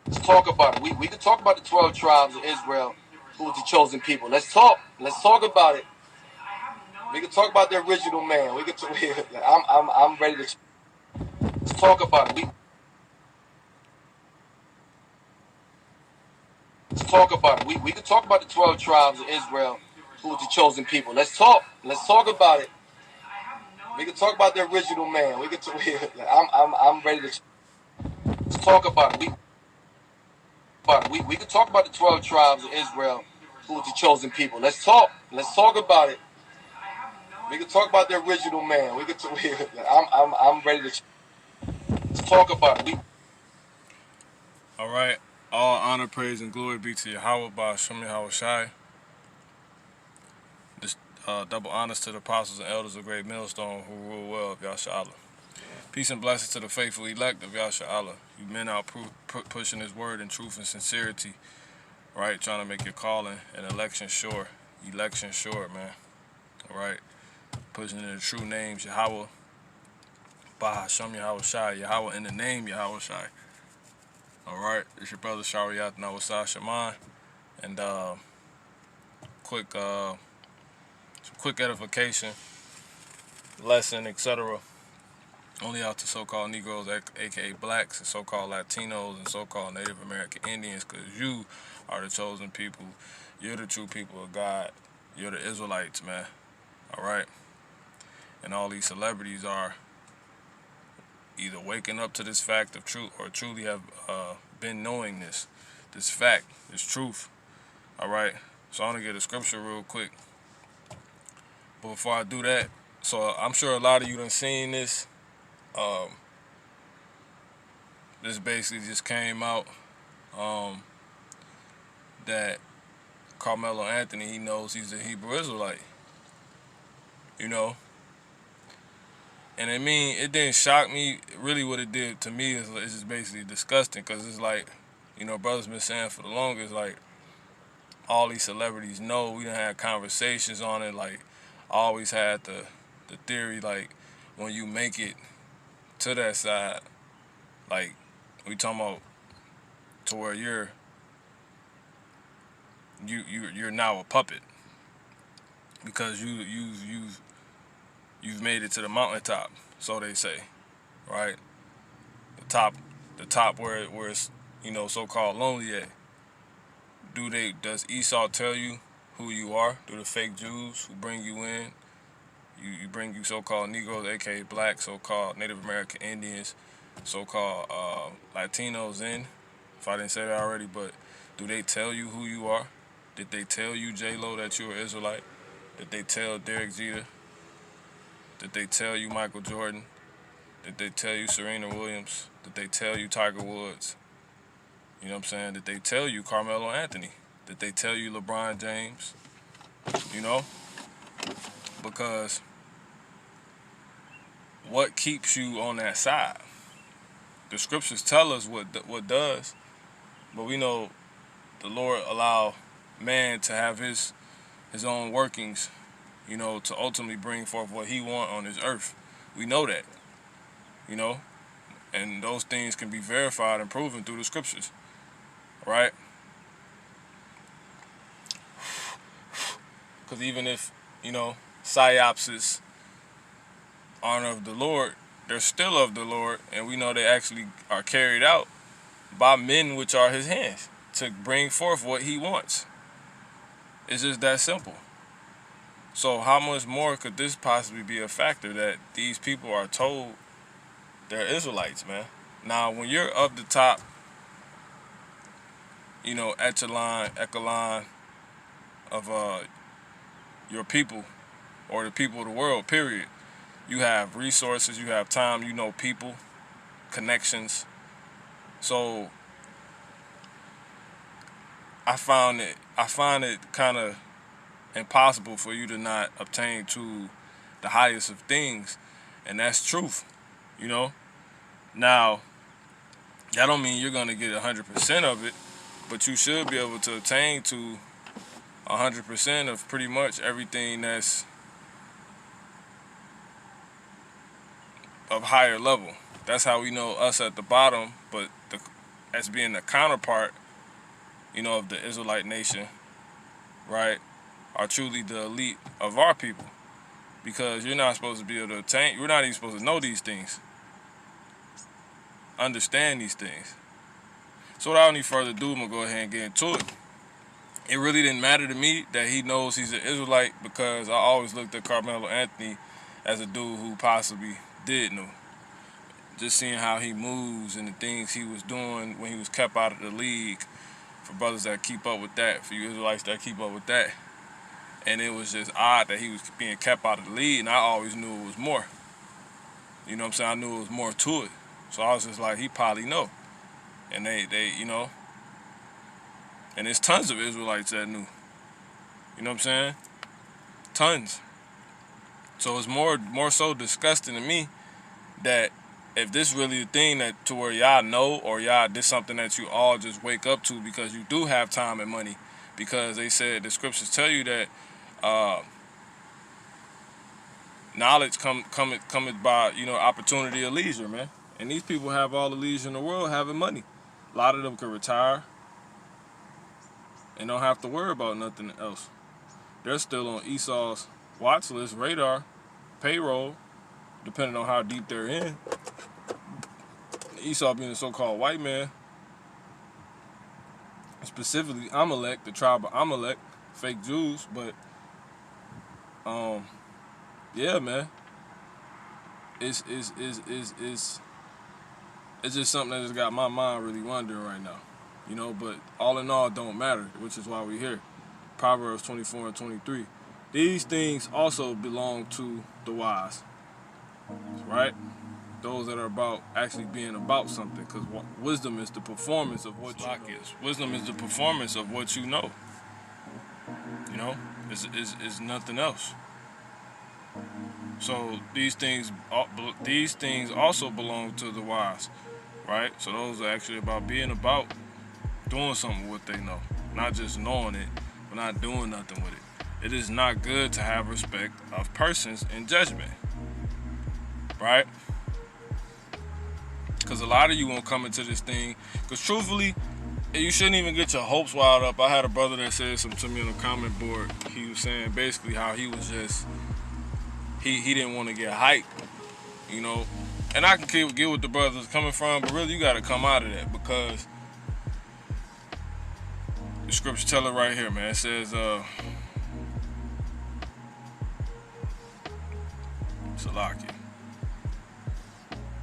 Let's talk about it. We could talk about the 12 tribes of Israel, who was the chosen people. Let's talk. Let's talk about it. We could talk about the original man. We could. I'm ready to. Let's talk about it. Let's talk about it. We could talk about the 12 tribes of Israel, who was the chosen people. Let's talk. Let's talk about it. We could talk about the original man. We could. I'm ready to. Let's talk about it. We could talk about the 12 tribes of Israel, who was the chosen people. Let's talk. Let's talk about it. We could talk about the original man. We could. I'm ready to. Let's talk about it. All right. All honor, praise, and glory be to Yahweh by Shem Yahweh Shai. This double honors to the apostles and elders of Great Millstone who rule well of Yahshua Allah. Peace and blessings to the faithful elect of Yahshua Allah. You men out pushing His word in truth and sincerity, right? Trying to make your calling and election sure. Election sure, man. All right. Pushing in the true names, Yahweh, by Hashem Yahweh Shai, Yahweh in the name Yahweh Shai. All right. It's your brother Shariat Nawasah Shaman. And quick, some quick edification, lesson, etc. Only out to so-called Negroes, aka blacks, and so-called Latinos, and so-called Native American Indians, because you are the chosen people. You're the true people of God. You're the Israelites, man. All right? And all these celebrities are either waking up to this fact of truth or truly have been knowing this fact, this truth. All right? So I want to get a scripture real quick. But before I do that, so I'm sure a lot of you done seen this. This basically just came out that Carmelo Anthony, he knows he's a Hebrew Israelite, you know. And I mean, it didn't shock me. Really what it did to me is it's just basically disgusting, because it's like, you know, brothers been saying for the longest, like, all these celebrities know. We done had conversations on it. Like, I always had the theory, like, when you make it to that side, like, we talking about to where you're now a puppet, because you've made it to the mountaintop, so they say, right? The top where it's, you know, so-called lonely at. Does Esau tell you who you are? Do the fake Jews who bring you in, you bring you so-called Negroes, aka black, so-called Native American Indians, so-called Latinos in? If I didn't say that already, but do they tell you who you are? Did they tell you, J-Lo, that you're an Israelite? Did they tell Derek Jeter? Did they tell you Michael Jordan? Did they tell you Serena Williams? Did they tell you Tiger Woods? You know what I'm saying? Did they tell you Carmelo Anthony? Did they tell you LeBron James? You know? Because what keeps you on that side? The scriptures tell us what does, but we know the Lord allow man to have his own workings, you know, to ultimately bring forth what he want on this earth. We know that, you know, and those things can be verified and proven through the scriptures, right? Because even if, you know, psyopsis aren't of the Lord, they're still of the Lord, and we know they actually are carried out by men which are his hands to bring forth what he wants. It's just that simple. So how much more could this possibly be a factor that these people are told they're Israelites, man? Now, when you're up the top, you know, echelon of your people, or the people of the world, period. You have resources, you have time, you know people, connections. So I find it kind of impossible for you to not obtain to the highest of things, and that's truth, you know. Now, that don't mean you're gonna get 100% of it, but you should be able to attain to 100% of pretty much everything that's of higher level. That's how we know us at the bottom, but as being the counterpart, of the Israelite nation, right, are truly the elite of our people. Because you're not supposed to be able to attain, you're not even supposed to know these things, understand these things. So without any further ado, I'm going to go ahead and get into it. It really didn't matter to me that he knows he's an Israelite, because I always looked at Carmelo Anthony as a dude who possibly did know. Just seeing how he moves and the things he was doing when he was kept out of the league, for brothers that keep up with that, for you Israelites that keep up with that. And it was just odd that he was being kept out of the league, and I always knew it was more. You know what I'm saying? I knew it was more to it. So I was just like, he probably know. And they and there's tons of Israelites that knew. You know what I'm saying? Tons. So it's more so disgusting to me that if this really the thing that to where y'all know, or y'all did something that you all just wake up to because you do have time and money, because they said the scriptures tell you that knowledge cometh by opportunity of leisure, man. And these people have all the leisure in the world, having money. A lot of them could retire and don't have to worry about nothing else. They're still on Esau's watch list, radar, payroll, depending on how deep they're in. Esau being a so-called white man, specifically Amalek, the tribe of Amalek, fake Jews. But yeah, man, it's just something that just got my mind really wondering right now. But all in all, it don't matter, which is why we're here. Proverbs 24 and 23. These things also belong to the wise, right? Those that are about actually being about something, because wisdom is the performance of what you know. Wisdom is the performance of what you know. Is nothing else. So these things also belong to the wise, right? So those are actually about being about doing something with what they know, not just knowing it, but not doing nothing with it. It is not good to have respect of persons in judgment, right? Because a lot of you won't come into this thing, because truthfully, you shouldn't even get your hopes wild up. I had a brother that said something to me on the comment board. He was saying basically how he was just, he didn't want to get hyped, And I can get what the brother's coming from, but really you got to come out of that, because the scripture tell it right here, man. It says, Salakia,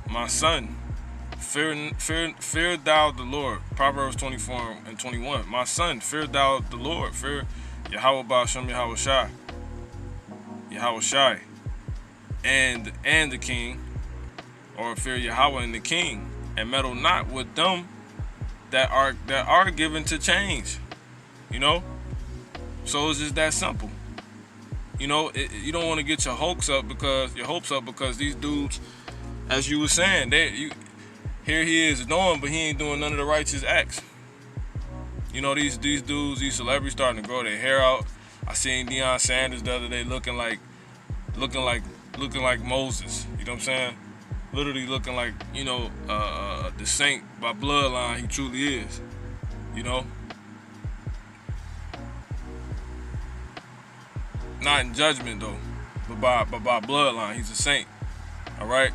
my son, fear thou the Lord. Proverbs 24 and 21. My son, fear thou the Lord. Fear Yahweh Ba'ashem Yahweh Shai, and the king, or fear Yahweh and the king, and meddle not with them that are given to change. So it's just that simple. You don't want to get your hopes up because these dudes, as you were saying, here he is knowing, but he ain't doing none of the righteous acts. These dudes, these celebrities starting to grow their hair out. I seen Deion Sanders the other day looking like Moses. You know what I'm saying? Literally looking like the saint by bloodline he truly is. Not in judgment though, but by bloodline, he's a saint. All right.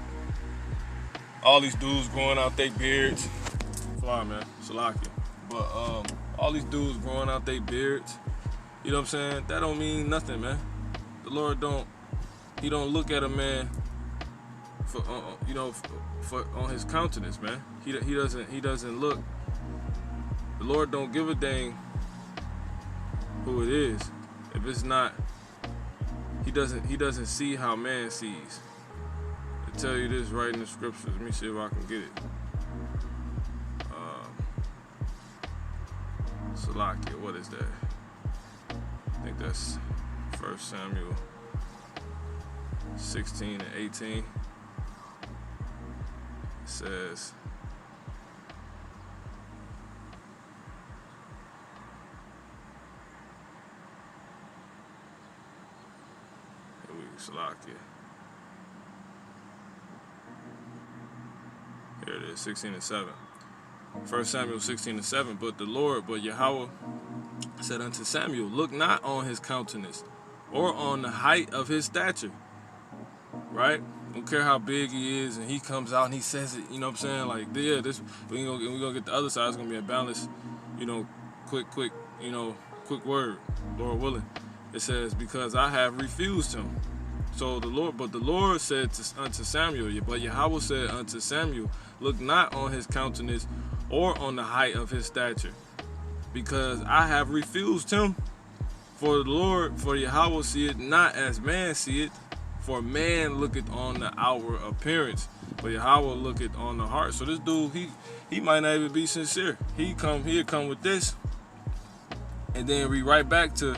All these dudes growing out their beards. Fly, man, Salakia. But all these dudes growing out their beards. You know what I'm saying? That don't mean nothing, man. The Lord He don't look at a man for on his countenance, man. He doesn't look. The Lord don't give a dang who it is. If it's not, He doesn't see how man sees. I tell you this right in the scriptures. Let me see if I can get it. Salakia, what is that? I think that's 1 Samuel 16 and 18. It says, Salakia. Here it is, 16 and 7. 1 Samuel 16:7. But Yahweh said unto Samuel, look not on his countenance, or on the height of his stature. Right? Don't care how big he is, and he comes out and he says it, you know what I'm saying? Like, yeah, we're gonna get the other side. It's gonna be a balanced, quick, quick word, Lord willing. It says, because I have refused him. So the Lord said unto Samuel, but Yahweh said unto Samuel, look not on his countenance or on the height of his stature, because I have refused him. For Yahweh seeth not as man seeth, for man looketh on the outward appearance, but Yahweh looketh on the heart. So this dude, he might not even be sincere. He'll come with this, and then read right back to,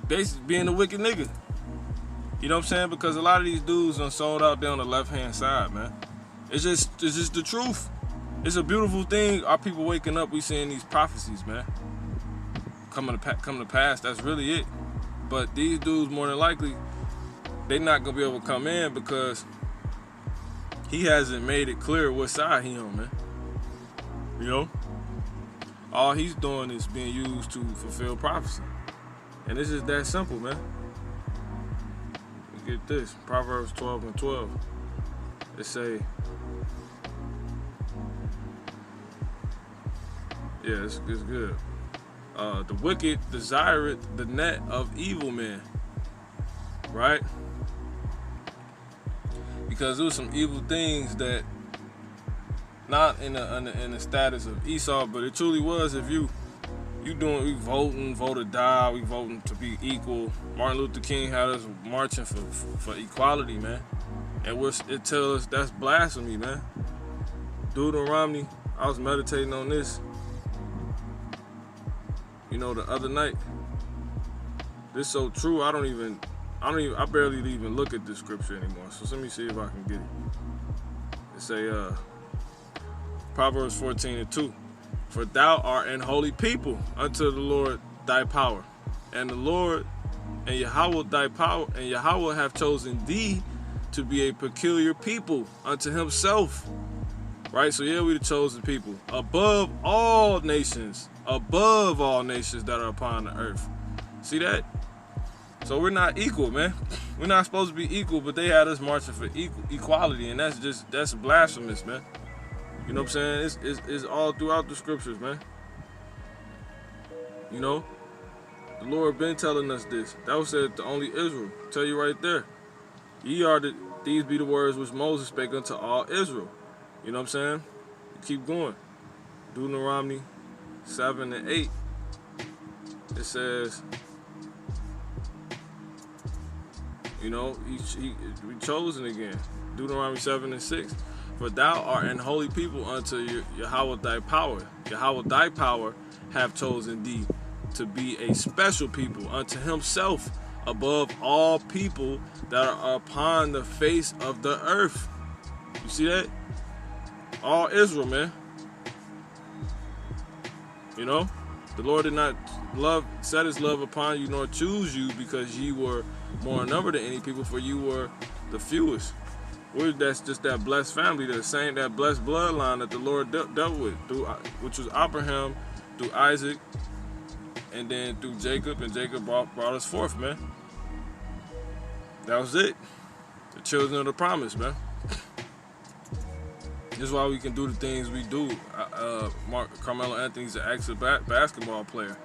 basically being a wicked nigga. You know what I'm saying? Because a lot of these dudes done sold out there on the left-hand side, man. It's just the truth. It's a beautiful thing. Our people waking up, we seeing these prophecies, man, coming to pass. That's really it. But these dudes, more than likely, they not gonna be able to come in because he hasn't made it clear what side he on, man. You know? All he's doing is being used to fulfill prophecy. And it's just that simple, man. Get this, Proverbs 12:12. It say, yeah, it's good. The wicked desireth the net of evil men, right? Because there was some evil things that, not in the status of Esau, but it truly was. If we voting, vote or die, we voting to be equal. Martin Luther King had us marching for equality, man. And it tells us that's blasphemy, man. Deuteronomy, I was meditating on this, the other night. This is so true, I barely even look at this scripture anymore. So let me see if I can get it. It say, Proverbs 14:2. For thou art an holy people unto the Lord thy power. And the Lord and Yahweh thy power, and Yahweh have chosen thee to be a peculiar people unto himself. Right? So yeah, we the chosen people. Above all nations that are upon the earth. See that? So we're not equal, man. We're not supposed to be equal, but they had us marching for equality, and that's blasphemous, man. You know what I'm saying? It's all throughout the scriptures, man. The Lord been telling us this. That was said to only Israel. Tell you right there. These be the words which Moses spake unto all Israel. You know what I'm saying? Keep going. Deuteronomy 7:8. It says, we chosen again. Deuteronomy 7:6. For thou art an holy people unto Yahweh thy power. Yahweh thy power have chosen thee to be a special people unto himself above all people that are upon the face of the earth. You see that? All Israel, man. The Lord did not set his love upon you nor choose you because ye were more in number than any people, for you were the fewest. That's just that blessed family, that blessed bloodline that the Lord dealt with, which was Abraham, through Isaac, and then through Jacob, and Jacob brought us forth, man. That was it. The children of the promise, man. This is why we can do the things we do. Carmelo Anthony's an excellent basketball player,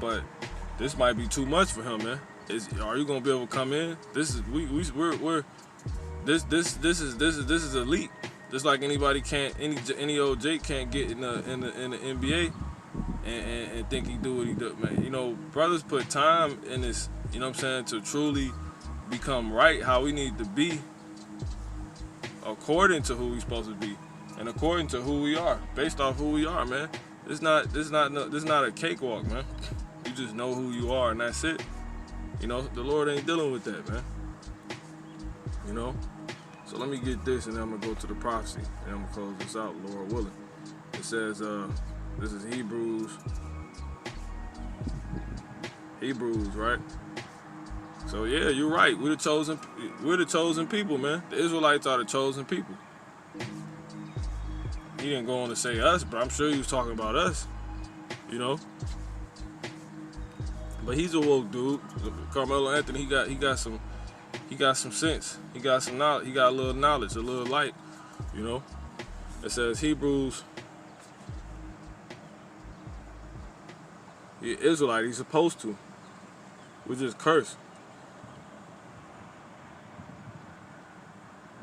but this might be too much for him, man. Are you gonna be able to come in? This is This is elite. Just like any old Jake can't get in the NBA and think he do what he do, man. Brothers put time in this, to truly become right how we need to be, according to who we supposed to be, and according to who we are, based off who we are, man. This not a cakewalk, man. You just know who you are, and that's it. The Lord ain't dealing with that, man. So let me get this, and then I'm going to go to the prophecy, and I'm going to close this out, Lord willing. It says, this is Hebrews, right? So yeah, you're right. We're the chosen people, man. The Israelites are the chosen people. He didn't go on to say us, but I'm sure he was talking about us, you know. But he's a woke dude. Carmelo Anthony, he got some sense. He got some knowledge. He got a little knowledge, a little light, you know. It says Hebrews. He Israelite. He's supposed to. We're just cursed.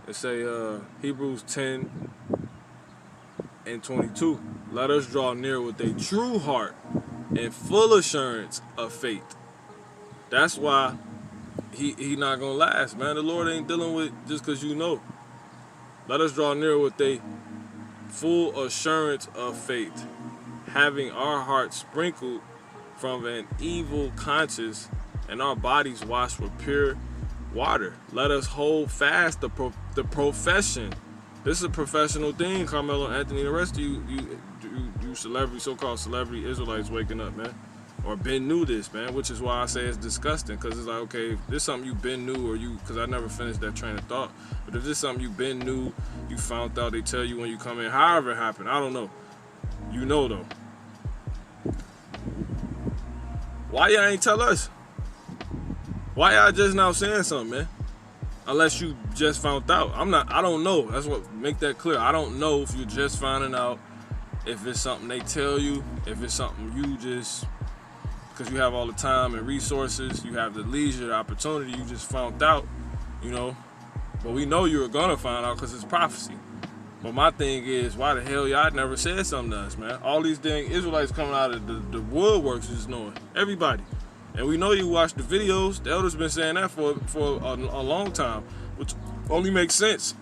It say Hebrews 10:22. Let us draw near with a true heart and full assurance of faith. That's why he not gonna last, man. The Lord ain't dealing with just because you know. Let us draw near with a full assurance of faith, having our hearts sprinkled from an evil conscience and our bodies washed with pure water. Let us hold fast the profession. This is a professional thing, Carmelo Anthony. The rest of you celebrity, so-called celebrity Israelites waking up, man, or been knew this, man, which is why I say it's disgusting, because it's like, okay, if this is something you been knew, or you, because I never finished that train of thought, but if this is something you been knew, you found out, they tell you when you come in, however it happened, I don't know. You know, though. Why y'all ain't tell us? Why y'all just now saying something, man? Unless you just found out. I don't know. That's what, make that clear. I don't know if you're just finding out, if it's something they tell you, if it's something you just, because you have all the time and resources, you have the leisure, the opportunity, you just found out, you know. But we know you were gonna find out because it's prophecy. But my thing is, why the hell y'all never said something to us, man? All these dang Israelites coming out of the woodworks just knowing. Everybody. And we know you watch the videos. The elders been saying that for a long time, which only makes sense.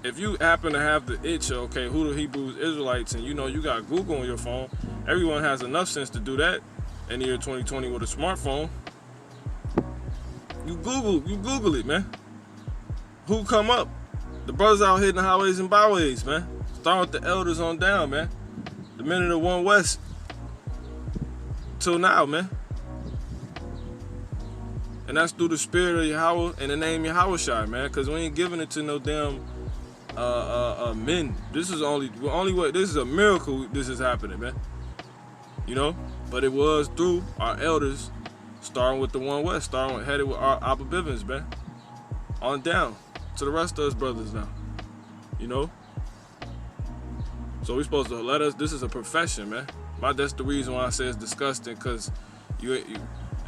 If you happen to have the itch, okay, who the Hebrew Israelites, and you know you got Google on your phone, everyone has enough sense to do that in the year 2020 with a smartphone. You Google it, man. Who come up? The brothers out hitting the highways and byways, man. Starting with the elders on down, man. The men of the One West till now, man. And that's through the spirit of Yahweh and the name Yahweh, man. Because we ain't giving it to no damn men. This is only way. This is a miracle. This is happening, man. You know, but it was through our elders, starting with the One West, headed with our Abba Bivens, man, on down to the rest of us brothers now. You know. So we supposed to let us. This is a profession, man. That's the reason why I say it's disgusting, because you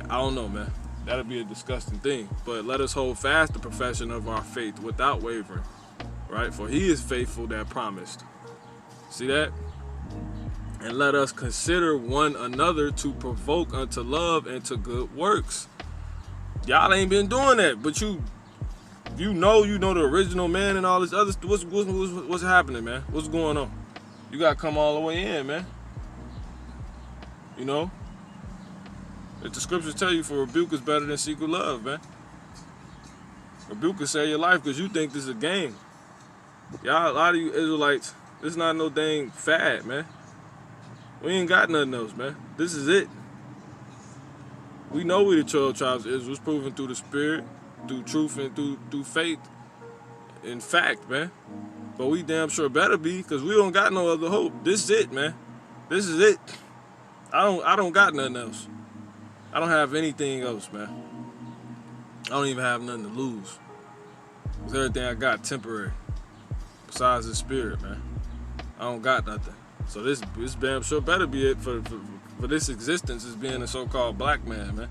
I don't know, man. That'll be a disgusting thing. But let us hold fast the profession of our faith without wavering. Right? For he is faithful that promised. See that? And let us consider one another to provoke unto love and to good works. Y'all ain't been doing that, but you know the original man and all this other stuff. What's happening, man? What's going on? You gotta come all the way in, man. You know? If the scriptures tell you, for rebuke is better than secret love, man. Rebuke can save your life because you think this is a game. Y'all, a lot of you Israelites, this is not no dang fad, man. We ain't got nothing else, man. This is it. We know we the 12 tribes of Israel. It's proven through the spirit, through truth, and through faith. In fact, man. But we damn sure better be, because we don't got no other hope. This is it, man. This is it. I don't got nothing else. I don't have anything else, man. I don't even have nothing to lose. Because everything I got temporary. Besides the spirit, man. I don't got nothing. So this damn sure better be it for this existence as being a so-called black man, man.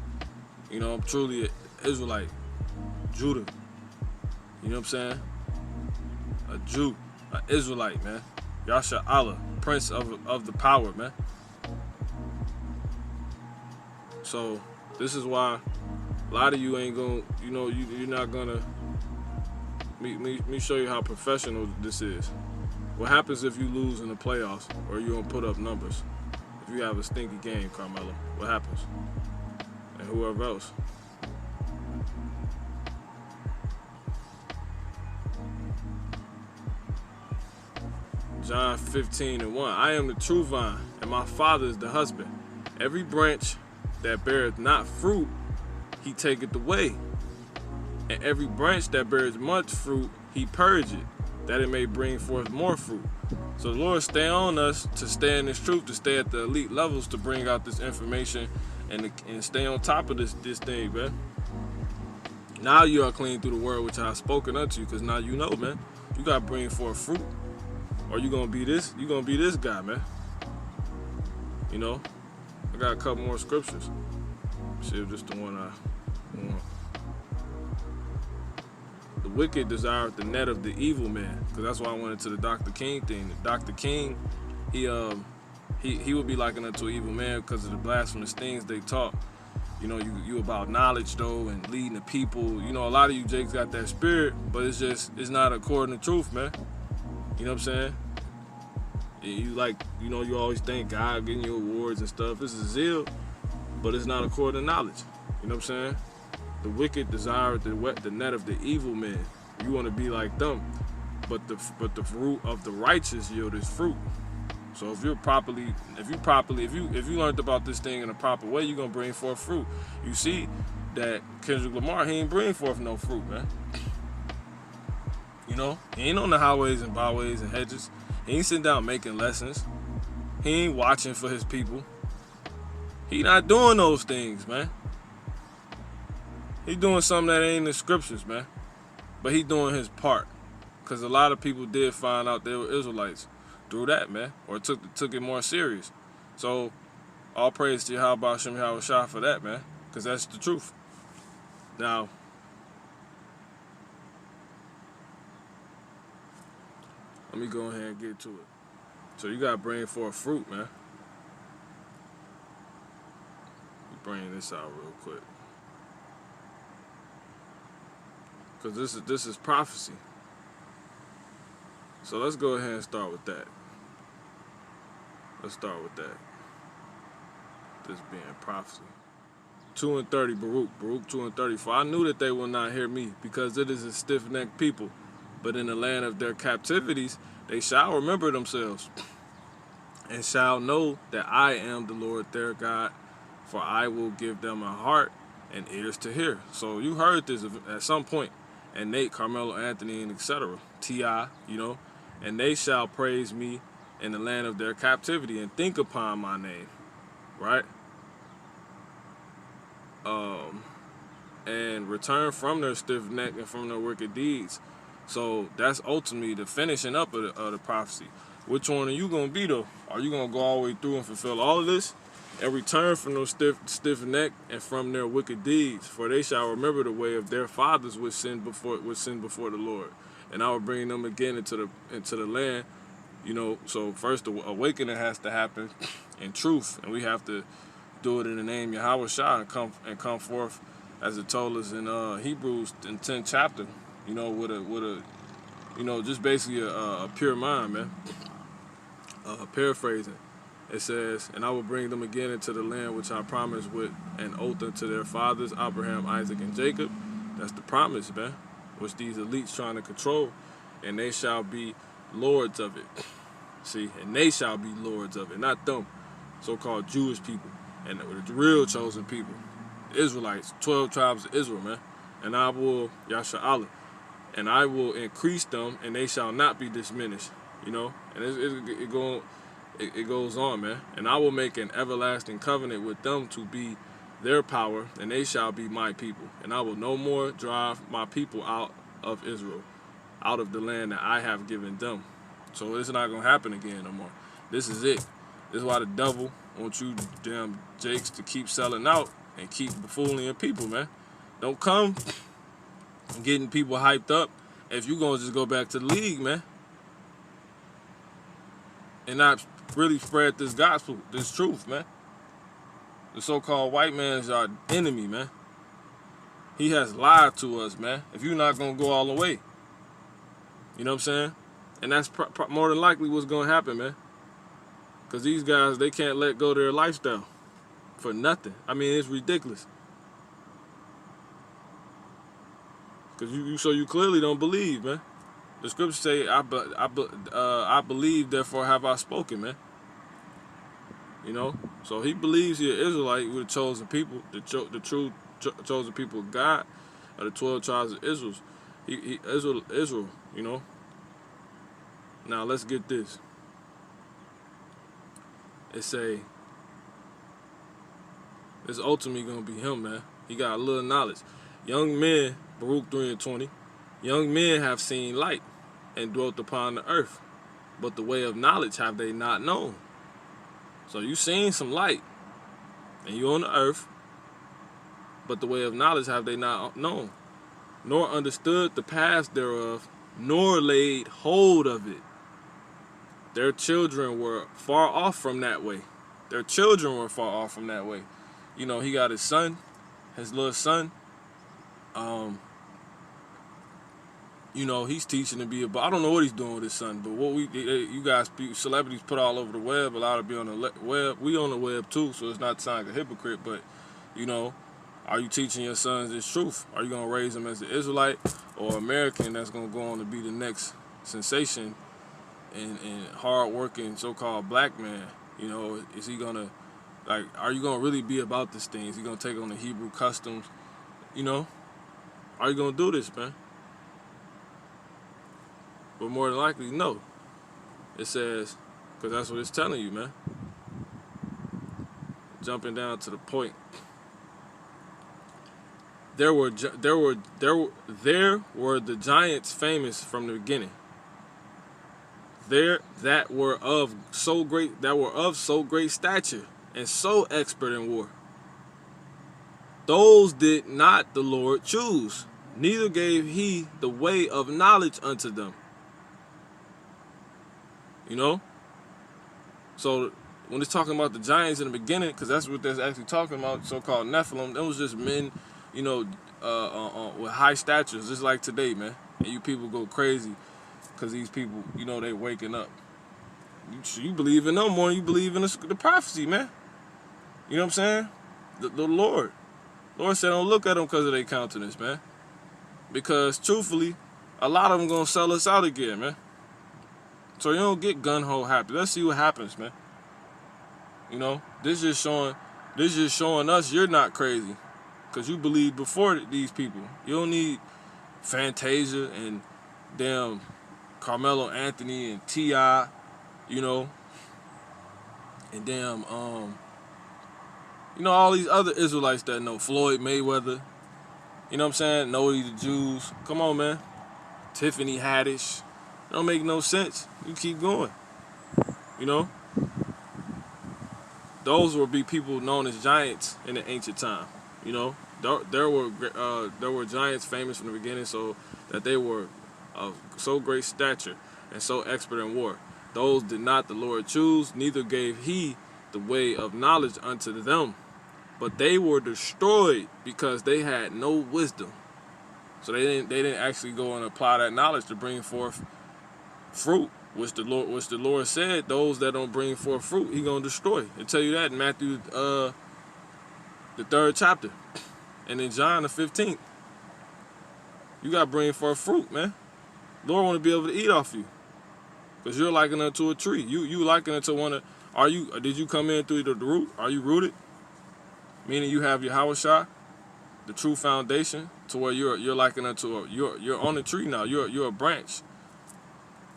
You know, I'm truly an Israelite. Judah. You know what I'm saying? A Jew. An Israelite, man. Yasha Allah. Prince of the power, man. So this is why a lot of you ain't gonna, you know, you're not gonna. Let me show you how professional this is. What happens if you lose in the playoffs or you don't put up numbers? If you have a stinky game, Carmelo, what happens? And whoever else. John 15:1. I am the true vine, and my Father is the husband. Every branch that beareth not fruit, he taketh away. And every branch that bears much fruit, he purgeth, that it may bring forth more fruit. So the Lord stay on us to stay in this truth, to stay at the elite levels, to bring out this information and stay on top of this thing, man. Now you are clean through the word which I have spoken unto you, because now you know, man. You gotta bring forth fruit, or you gonna be this. You gonna be this guy, man. You know. I got a couple more scriptures. See if this the one I want. The wicked desire the net of the evil man, because that's why I went into the Dr. King thing. Dr. King, he would be likened unto an evil man because of the blasphemous things they taught. You know, you about knowledge though and leading the people. You know, a lot of you Jakes got that spirit, but it's not according to truth, man. You know what I'm saying? You you always think God getting you awards and stuff. This is zeal, but it's not according to knowledge. You know what I'm saying? The wicked desire the net of the evil man. You want to be like them, but the fruit of the righteous yield is fruit. So if you learned about this thing in a proper way, you're gonna bring forth fruit. You see that Kendrick Lamar, he ain't bring forth no fruit, man. You know, he ain't on the highways and byways and hedges. He ain't sitting down making lessons. He ain't watching for his people. He not doing those things, man. He doing something that ain't in the scriptures, man. But he doing his part. Because a lot of people did find out they were Israelites through that, man. Or took it more serious. So, all praise to Yahweh Shem Yahweh Shah for that, man. Because that's the truth. Now, let me go ahead and get to it. So you got to bring forth fruit, man. Bring this out real quick. Because this is prophecy. So let's go ahead and start with that. Let's start with that. This being prophecy. 2:30, Baruch 2:30. For I knew that they will not hear me, because it is a stiff-necked people. But in the land of their captivities, they shall remember themselves, and shall know that I am the Lord their God, for I will give them a heart and ears to hear. So you heard this at some point, and Nate, Carmelo Anthony, and etc. T.I., you know, and they shall praise me in the land of their captivity and think upon my name, right? And return from their stiff neck and from their wicked deeds. So that's ultimately the finishing up of the prophecy. Which one are you going to be, though? Are you going to go all the way through and fulfill all of this? And return from those stiff neck and from their wicked deeds. For they shall remember the way of their fathers which sinned before the Lord. And I will bring them again into the land. You know, so first the awakening has to happen in truth. And we have to do it in the name of Yahweh Shah and come forth as it told us in Hebrews in 10th chapter. You know, with a you know, just basically a pure mind, man. Paraphrasing, it says, and I will bring them again into the land which I promised with an oath unto their fathers, Abraham, Isaac, and Jacob. That's the promise, man, which these elites trying to control, and they shall be lords of it. See, and they shall be lords of it, not them, so-called Jewish people, and the real chosen people, Israelites, 12 tribes of Israel, man. And I will, Yasha Allah, and I will increase them, and they shall not be diminished. You know, and it goes on, man. And I will make an everlasting covenant with them to be their power, and they shall be my people. And I will no more drive my people out of Israel, out of the land that I have given them. So it's not going to happen again no more. This is it. This is why the devil wants you damn Jakes to keep selling out and keep fooling people, man. Don't come getting people hyped up if you going to just go back to the league, man. And not really spread this gospel, this truth, man. The so-called white man is our enemy, man. He has lied to us, man. If you're not going to go all the way. You know what I'm saying? And that's more than likely what's going to happen, man. Because these guys, they can't let go of their lifestyle for nothing. I mean, it's ridiculous. Because you clearly don't believe, man. The scriptures say, I believe, therefore have I spoken, man. You know? So he believes he's an Israelite with the chosen people, the true chosen people of God, of the 12 tribes of Israel. Israel, you know? Now let's get this. It say it's ultimately gonna be him, man. He got a little knowledge. Young men, Baruch 3:20. Young men have seen light and dwelt upon the earth, but the way of knowledge have they not known. So you seen some light, and you on the earth, but the way of knowledge have they not known, nor understood the paths thereof, nor laid hold of it. Their children were far off from that way. Their children were far off from that way. You know, he got his son, his little son. You know, he's teaching to be about. I don't know what he's doing with his son, but what you guys, celebrities put all over the web. A lot of be on the web. We on the web too, so it's not sounding like a hypocrite. But you know, are you teaching your sons this truth? Are you gonna raise them as an Israelite or American that's gonna go on to be the next sensation and hard-working so-called black man? You know, is he gonna are you gonna really be about this thing? Is he gonna take on the Hebrew customs? You know, are you gonna do this, man? But more than likely, no. It says, because that's what it's telling you, man. Jumping down to the point. There were the giants famous from the beginning. That were of so great stature and so expert in war. Those did not the Lord choose, neither gave he the way of knowledge unto them. You know? So when it's talking about the giants in the beginning, because that's what they're actually talking about, so-called Nephilim, it was just men, you know, with high statures, just like today, man. And you people go crazy because these people, you know, they waking up. You believe in them more than you believe in the prophecy, man. You know what I'm saying? The Lord said, don't look at them because of their countenance, man. Because truthfully, a lot of them gonna sell us out again, man. So you don't get gun-ho happy. Let's see what happens, man. You know, this just showing us you're not crazy, because you believed before these people. You don't need Fantasia and damn Carmelo Anthony and T.I., you know, and damn you know, all these other Israelites that know Floyd Mayweather. You know what I'm saying? Know the Jews. Come on, man. Tiffany Haddish. Don't make no sense. You keep going. You know? Those will be people known as giants in the ancient time. You know? There were giants famous from the beginning, so that they were of so great stature and so expert in war. Those did not the Lord choose, neither gave he the way of knowledge unto them. But they were destroyed because they had no wisdom. So they didn't actually go and apply that knowledge to bring forth fruit, which the Lord said, those that don't bring forth fruit, he gonna destroy. They tell you that in Matthew the 3rd chapter, and in John the 15th. You gotta bring forth fruit, man. Lord want to be able to eat off you, because you're likened unto a tree. You likened unto one of. Did you come in through the root? Are you rooted? Meaning you have your Hawashah, the true foundation, to where you're likened unto you're on a tree now. You're a branch.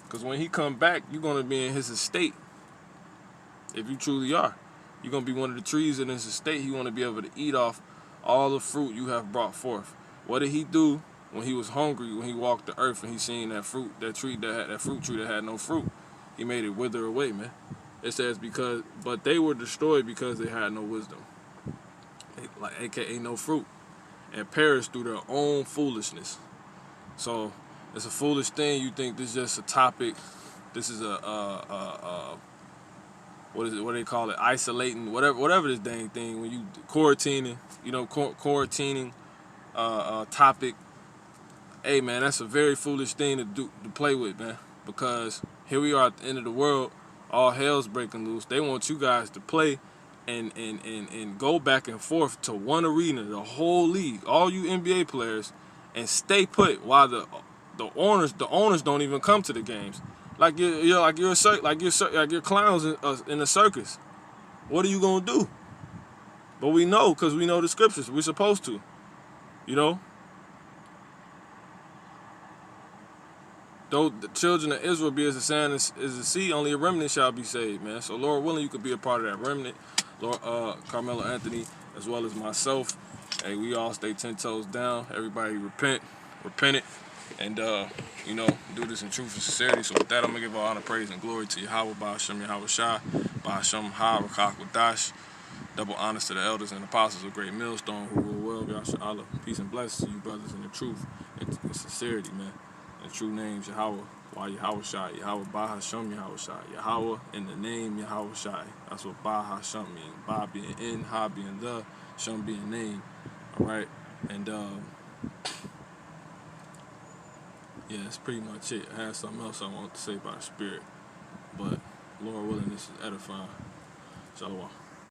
Because when he come back, you're going to be in his estate. If you truly are. You're going to be one of the trees in his estate. He want to be able to eat off all the fruit you have brought forth. What did he do when he was hungry, when he walked the earth and he seen that fruit tree that had no fruit? He made it wither away, man. It says, but they were destroyed because they had no wisdom. Like, AKA no fruit. And perished through their own foolishness. So, it's a foolish thing. You think this is just a topic. This is what is it? What do they call it? Isolating, whatever this dang thing. When you quarantining, you know, quarantining topic. Hey, man, that's a very foolish thing to play with, man. Because here we are at the end of the world. All hell's breaking loose. They want you guys to play and go back and forth to one arena, the whole league, all you NBA players, and stay put while the owners don't even come to the games. Like you're clowns in a circus. What are you gonna do? But we know, because we know the scriptures. We're supposed to, you know. though the children of Israel be as the sand is the sea, only a remnant shall be saved, man. So Lord willing, you could be a part of that remnant. Lord, Carmelo Anthony, as well as myself. Hey, we all stay 10 toes down. Everybody repent it, and do this in truth and sincerity. So with that, I'm gonna give all honor, praise, and glory to Yahweh, Ba'ashem Yahweh Shai, Ba'ashem Ha Rakak Wadash. Double honors to the elders and apostles of Great Millstone who rule well, Yahshua Allah. Peace and blessings to you brothers in the truth and sincerity, man. In the true names, Yahweh, Why Yahweh Shai, Yahweh Ba'ashem Yahweh Shai, Yahweh in the name Yahweh Shai. That's what Ba'ashem means. Ba being in, Ha being the, Shem being name. Alright? And yeah, that's pretty much it. I had something else I wanted to say about the spirit. But Lord willing, this is edifying. Shalom.